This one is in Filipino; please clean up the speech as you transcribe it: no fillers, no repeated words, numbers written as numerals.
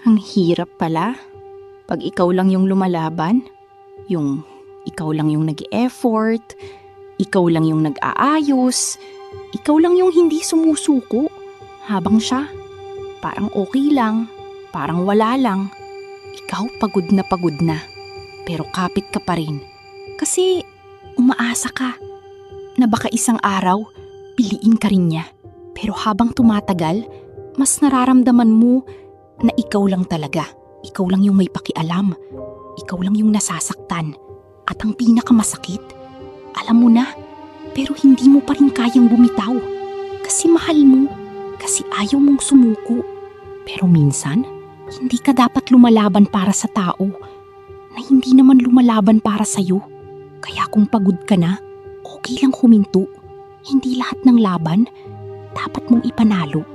Ang hirap pala. Pag ikaw lang yung lumalaban, yung ikaw lang yung nag-e-effort, ikaw lang yung nag-aayos, ikaw lang yung hindi sumusuko. Habang siya, parang okay lang, parang wala lang. Ikaw pagod na, pero kapit ka pa rin. Kasi umaasa ka na baka isang araw, piliin ka rin niya. Pero habang tumatagal, mas nararamdaman mo na ikaw lang talaga. Ikaw lang yung may pakialam. Ikaw lang yung nasasaktan. At ang pinakamasakit, alam mo na, pero hindi mo pa rin kayang bumitaw. Kasi mahal mo, kasi ayaw mong sumuko. Pero minsan, hindi ka dapat lumalaban para sa tao na hindi naman lumalaban para sa'yo. Kaya kung pagod ka na, okay lang huminto. Hindi lahat ng laban dapat mong ipanalo.